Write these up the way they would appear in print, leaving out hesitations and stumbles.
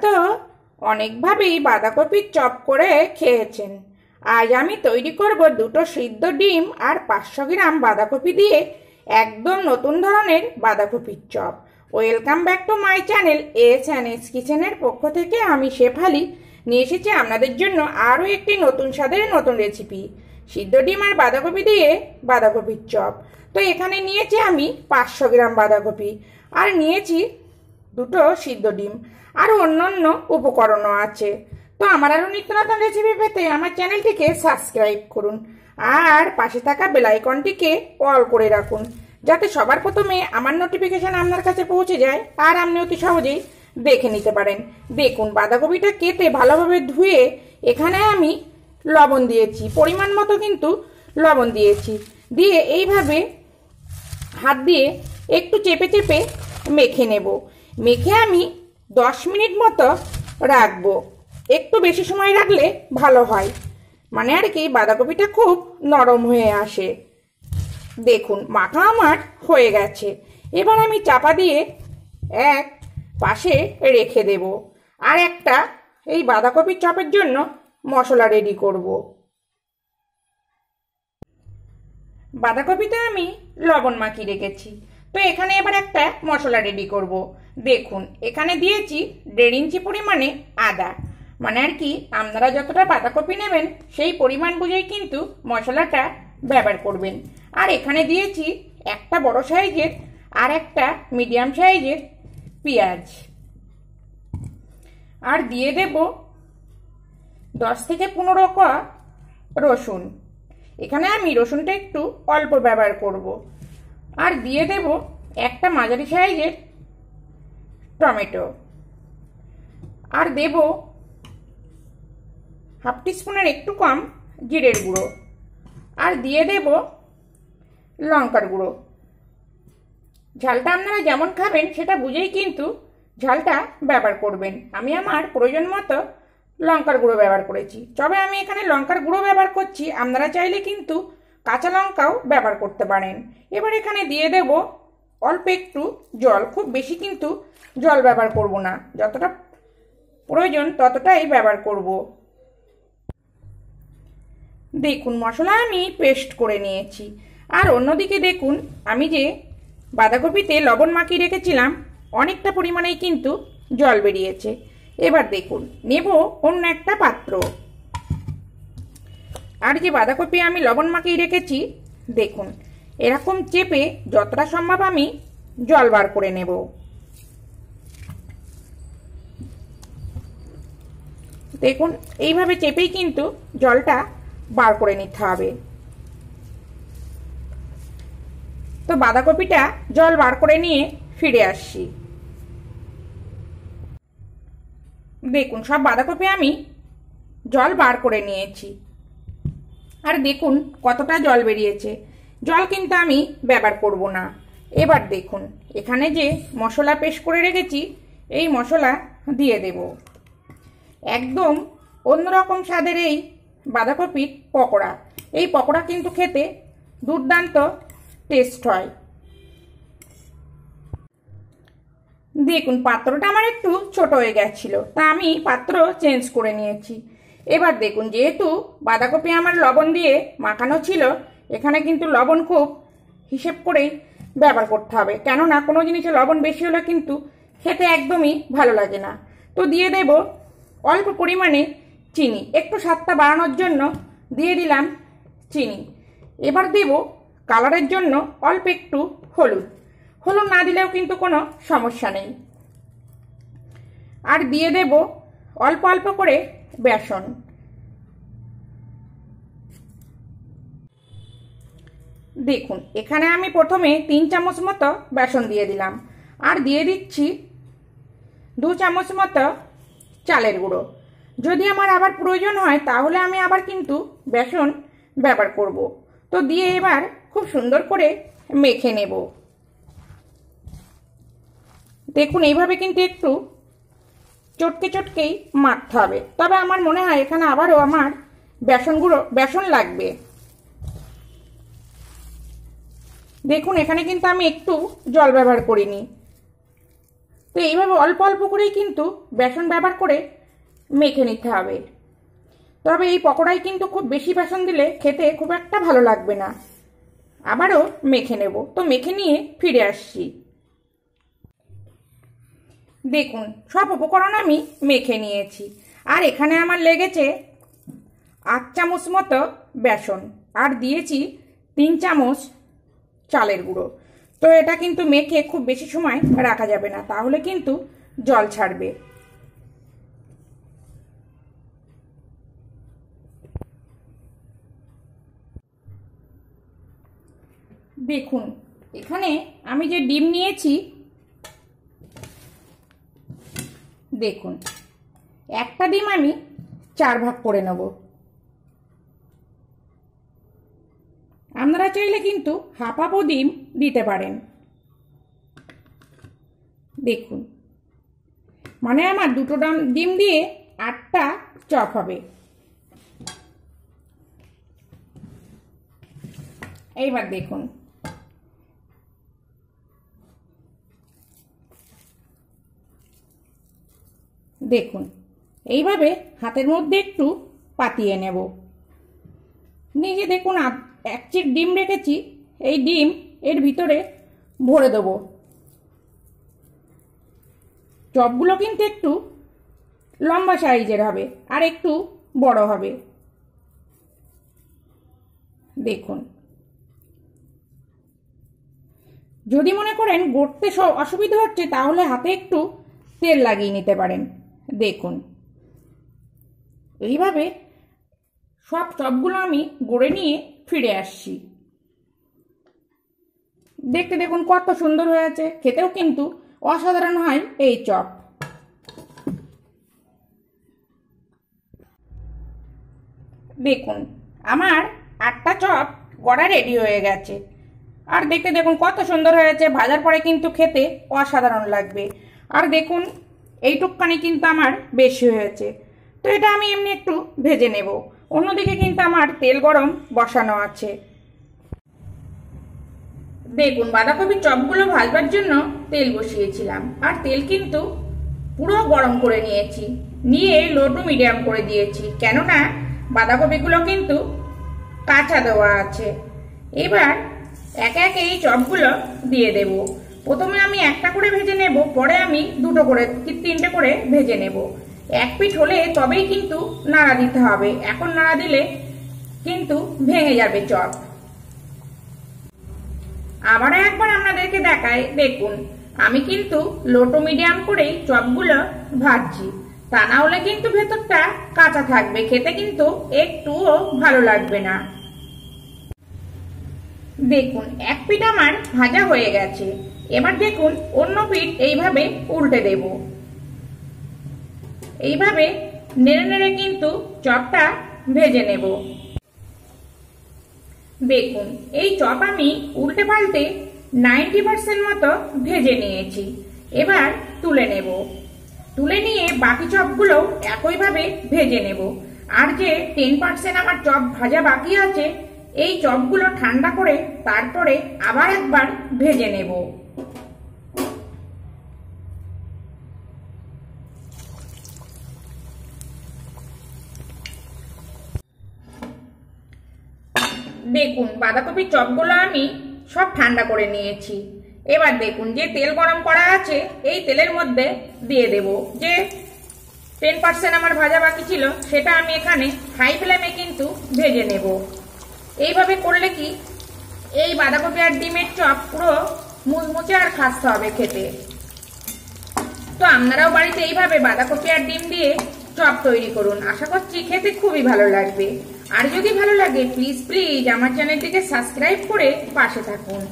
তো অনেকভাবেই বাঁধাকপির চপ করে খেয়েছেন। আজ আমি তৈরি করব দুটো সিদ্ধ ডিম আর 500 গ্রাম বাঁধাকপি দিয়ে একদম নতুন ধরনের বাঁধাকপির chop. Welcome back to my channel S কিচেনের পক্ষ থেকে আমি শেফালি নিয়ে এসেছি আপনাদের জন্য আরও একটি নতুন স্বাদের নতুন রেসিপি, সিদ্ধ ডিম আর বাঁধাকপি দিয়ে বাঁধাকপির চপ। তো এখানে নিয়েছি আমি 500 গ্রাম বাঁধাকপি আর নিয়েছি দুটো সিদ্ধ ডিম আর অন্যান্য উপকরণও আছে। তো আমার আরও নিত্য নতুন রেসিপি পেতে আমার চ্যানেলটিকে সাবস্ক্রাইব করুন আর পাশে থাকা বেল আইকনটিকে অল করে রাখুন, যাতে সবার প্রথমে আমার নোটিফিকেশন আপনার কাছে পৌঁছে যায় আর আপনি অতি সহজেই দেখে নিতে পারেন। দেখুন, বাঁধাকপিটা কেটে ভালোভাবে ধুয়ে এখানে আমি লবণ দিয়েছি, পরিমাণ মতো কিন্তু লবণ দিয়েছি। দিয়ে এইভাবে হাত দিয়ে একটু চেপে চেপে মেখে নেব। মেখে আমি 10 মিনিট মতো রাখবো। একটু বেশি সময় রাখলে ভালো হয়, মানে আর কি বাঁধাকপিটা খুব নরম হয়ে আসে। দেখুন, মাখা আমার হয়ে গেছে। এবার আমি চাপা দিয়ে এক পাশে রেখে দেব আর একটা এই বাঁধাকপির চপের জন্য মশলা রেডি করব। বাঁধাকপিতে আমি লবণ মাখিয়ে রেখেছি, তো এখানে এবার একটা মশলা রেডি করব। দেখুন, এখানে দিয়েছি 1.5 ইঞ্চি পরিমাণে আদা, মানে আর কি আপনারা যতটা বাঁধাকপি নেবেন সেই পরিমাণ বুঝেই কিন্তু মশলাটা ব্যবহার করবেন। আর এখানে দিয়েছি একটা বড় সাইজের আর একটা মিডিয়াম সাইজের পেঁয়াজ, আর দিয়ে দেব 10 থেকে 15 কোয়া রসুন। এখানে আমি রসুনটা একটু অল্প ব্যবহার করব। আর দিয়ে দেব একটা মাঝারি সাইজের টমেটো, আর দেব হাফ টিস্পুনের একটু কম জিরের গুঁড়ো, আর দিয়ে দেব লঙ্কার গুঁড়ো। ঝালটা আপনারা যেমন খাবেন সেটা বুঝেই কিন্তু ঝালটা ব্যবহার করবেন। আমি আমার প্রয়োজন মতো লঙ্কার গুঁড়ো ব্যবহার করেছি, তবে আমি এখানে লঙ্কার গুঁড়ো ব্যবহার করছি, আপনারা চাইলে কিন্তু কাঁচা লঙ্কাও ব্যবহার করতে পারেন। এবার এখানে দিয়ে দেব অল্প একটু জল, খুব বেশি কিন্তু জল ব্যবহার করব না, যতটা প্রয়োজন ততটাই ব্যবহার করব। দেখুন, মশলা আমি পেস্ট করে নিয়েছি। আর অন্যদিকে দেখুন, আমি যে বাঁধাকপিতে লবণ মাখিয়ে রেখেছিলাম অনেকটা পরিমাণেই কিন্তু জল বেরিয়েছে। এবার দেখুন, নেব অন্য একটা পাত্র, আর যে বাঁধাকপি আমি লবণ মাখিয়ে রেখেছি দেখুন এরকম চেপে যতটা সম্ভব আমি জল বার করে নেব। দেখুন, এইভাবে চেপেই কিন্তু জলটা বার করে নিতে হবে। তো বাঁধাকপিটা জল বার করে নিয়ে ফিরে আসছি। দেখুন, সব বাঁধাকপি আমি জল বার করে নিয়েছি, আর দেখুন কতটা জল বেরিয়েছে। জল কিন্তু আমি ব্যবহার করব না। এবার দেখুন, এখানে যে মশলা পেস্ট করে রেখেছি এই মশলা দিয়ে দেব। একদম অন্যরকম স্বাদের এই বাঁধাকপির পকোড়া। এই পকোড়া কিন্তু খেতে দুর্দান্ত টেস্ট হয়। দেখুন, পাত্রটা আমার একটু ছোট হয়ে গেছিল, তা আমি পাত্র চেঞ্জ করে নিয়েছি। এবার দেখুন, যেহেতু বাঁধাকপি আমার লবণ দিয়ে মাখানো ছিল, এখানে কিন্তু লবণ খুব হিসেব করেই ব্যবহার করতে হবে, কেননা কোনো জিনিসে লবণ বেশি হলে কিন্তু খেতে একদমই ভালো লাগে না। তো দিয়ে দেব অল্প পরিমাণে চিনি, একটু স্বাদটা বাড়ানোর জন্য দিয়ে দিলাম চিনি। এবার দেব কালারের জন্য অল্প একটু হলুদ, হলুদ না দিলেও কিন্তু কোনো সমস্যা নেই। আর দিয়ে দেব অল্প অল্প করে বেসন। দেখুন, এখানে আমি প্রথমে 3 চামচ মতো বেসন দিয়ে দিলাম, আর দিয়ে দিচ্ছি 2 চামচ মতো চালের গুঁড়ো। যদি আমার আবার প্রয়োজন হয় তাহলে আমি আবার কিন্তু বেসন ব্যবহার করব। তো দিয়ে এবার খুব সুন্দর করে মেখে নেব। দেখুন, এইভাবে কিন্তু একটু চটকে চটকেই মাখতে হবে, তবে আমার মনে হয় এখানে আবারও আমার বেসন লাগবে। দেখুন, এখানে কিন্তু আমি একটু জল ব্যবহার করিনি। তো এইভাবে অল্প অল্প করেই কিন্তু বেসন ব্যবহার করে মেখে নিতে হবে। তবে এই পকোড়ায় কিন্তু খুব বেশি বেসন দিলে খেতে খুব একটা ভালো লাগবে না। আবারও মেখে নেব। তো মেখে নিয়ে ফিরে আসছি। দেখুন সব উপকরণ আমি মেখে নিয়েছি। আর এখানে আমার লেগেছে 8 চামচ মতো বেসন, আর দিয়েছি 3 চামচ চালের গুঁড়ো। তো এটা কিন্তু মেখে খুব বেশি সময় রাখা যাবে না, তাহলে কিন্তু জল ছাড়বে। দেখুন এখানে আমি যে ডিম নিয়েছি, দেখুন একটা ডিম আমি 4 ভাগ করে নেব। আপনারা চাইলে কিন্তু হাফ হাফও ডিম দিতে পারেন। দেখুন মানে আমার দুটো ডিম দিয়ে 8টা চপ হবে। এইবার দেখুন দেখুন এইভাবে হাতের মধ্যে একটু পাতিয়ে নেব। নিয়ে দেখুন 1 চিট ডিম রেখেছি, এই ডিম এর ভিতরে ভরে দেব। চপগুলো কিন্তু একটু লম্বা সাইজের হবে আর একটু বড় হবে। দেখুন যদি মনে করেন গড়তে অসুবিধা হচ্ছে তাহলে হাতে একটু তেল লাগিয়ে নিতে পারেন। দেখুন এইভাবে সব চপগুলো আমি গড়ে নিয়ে ফিরে আসছি। দেখতে দেখুন কত সুন্দর হয়েছে, খেতেও কিন্তু অসাধারণ হয় এই চপ। দেখুন আমার 8টা চপ গড়া রেডি হয়ে গেছে। আর দেখতে দেখুন কত সুন্দর হয়েছে, ভাজার পরে কিন্তু খেতে অসাধারণ লাগবে। আর দেখুন এইটুকখানি কিন্তু আমার বেশি হয়েছে। তো এটা আমি এমনি একটু ভেজে নেব। অন্যদিকে কিন্তু আমার তেল গরম বসানো আছে। দেখুন বাঁধাকপির চপগুলো ভাজবার জন্য তেল বসিয়েছিলাম, আর তেল কিন্তু পুরো গরম করে নিয়েছি, নিয়ে লো টু মিডিয়াম করে দিয়েছি, কেননা বাঁধাকপিগুলো কিন্তু কাঁচা দেওয়া আছে। এবার একে একে এই চপগুলো দিয়ে দেব। প্রথমে আমি একটা করে ভেজে নেব, পরে আমি 2টো করে 3টে করে ভেজে নেব। এক পিঠ হলে তবেই কিন্তু নাড়া দিতে হবে, এখন নাড়া দিলে কিন্তু ভেঙে যাবে চপ। আবার একবার আপনাদেরকে দেখাই, দেখুন আমি কিন্তু লো টু মিডিয়াম করেই চপগুলো ভাজছি, তা না হলে কিন্তু ভেতরটা কাঁচা থাকবে, খেতে কিন্তু একটুও ভালো লাগবে না। দেখুন এক পিঠ আমার ভাজা হয়ে গেছে। এবার দেখুন অন্য পিঠ এইভাবে উল্টে দেব। এইভাবে নেড়ে নেড়ে কিন্তু চপটা ভেজে নেব। দেখুন এই চপ আমি উল্টে পাল্টে 90% মতো ভেজে নিয়েছি। এবার তুলে নেব। তুলে নিয়ে বাকি চপগুলো একইভাবে ভেজে নেব। আর যে 10% আমার চপ ভাজা বাকি আছে, এই চপগুলো ঠান্ডা করে তারপরে আবার একবার ভেজে নেব। দেখুন বাঁধাকপির চপগুলো আমি সব ঠান্ডা করে নিয়েছি। এবার দেখুন যে তেল গরম করা আছে, এই তেলের মধ্যে দিয়ে দেব। যে 10% আমার ভাজা বাকি ছিল সেটা আমি এখানে হাই ফ্লেমে কিন্তু ভেজে নেব। এইভাবে করলে কি এই বাঁধাকপি আর ডিমের চপ পুরো মুচমুচে আর খাস্তা হবে খেতে। তো আপনারাও বাড়িতে এইভাবে বাঁধাকপি আর ডিম দিয়ে চপ তৈরি করুন, আশা করছি খেতে খুবই ভালো লাগবে। আর যদি ভালো লাগে প্লিজ প্লিজ আমার চ্যানেলটিকে সাবস্ক্রাইব করে পাশে থাকুন।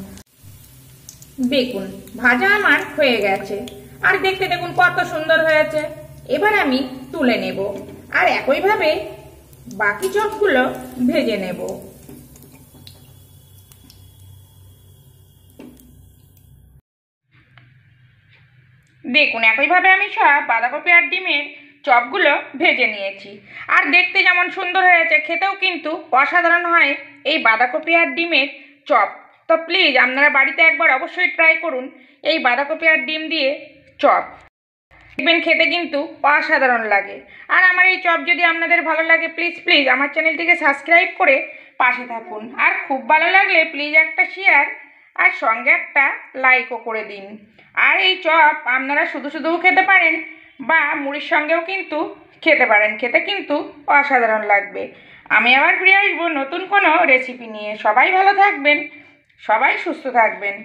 দেখুন ভাজা আমার হয়ে গেছে, আর দেখতে দেখুন কত সুন্দর হয়েছে। এবার আমি তুলে নেব, আর একইভাবে বাকি চপগুলো ভেজে নেব। দেখুন একইভাবে আমি সব বাঁধাকপি আর ডিমের চপগুলো ভেজে নিয়েছি। আর দেখতে যেমন সুন্দর হয়েছে, খেতেও কিন্তু অসাধারণ হয় এই বাঁধাকপি আর ডিমের চপ। তো প্লিজ আপনারা বাড়িতে একবার অবশ্যই ট্রাই করুন এই বাঁধাকপি আর ডিম দিয়ে চপ। দেখবেন খেতে কিন্তু অসাধারণ লাগে। আর আমার এই চপ যদি আপনাদের ভালো লাগে প্লিজ প্লিজ আমার চ্যানেলটিকে সাবস্ক্রাইব করে পাশে থাকুন। আর খুব ভালো লাগলে প্লিজ একটা শেয়ার আর সঙ্গে একটা লাইকও করে দিন। আর এই চপ আপনারা শুধু শুধুও খেতে পারেন বা মুড়ির সঙ্গেও কিন্তু খেতে পারেন, খেতে কিন্তু অসাধারণ লাগবে। আমি আবার ফিরে আসবো নতুন কোনো রেসিপি নিয়ে। সবাই ভালো থাকবেন, সবাই সুস্থ থাকবেন।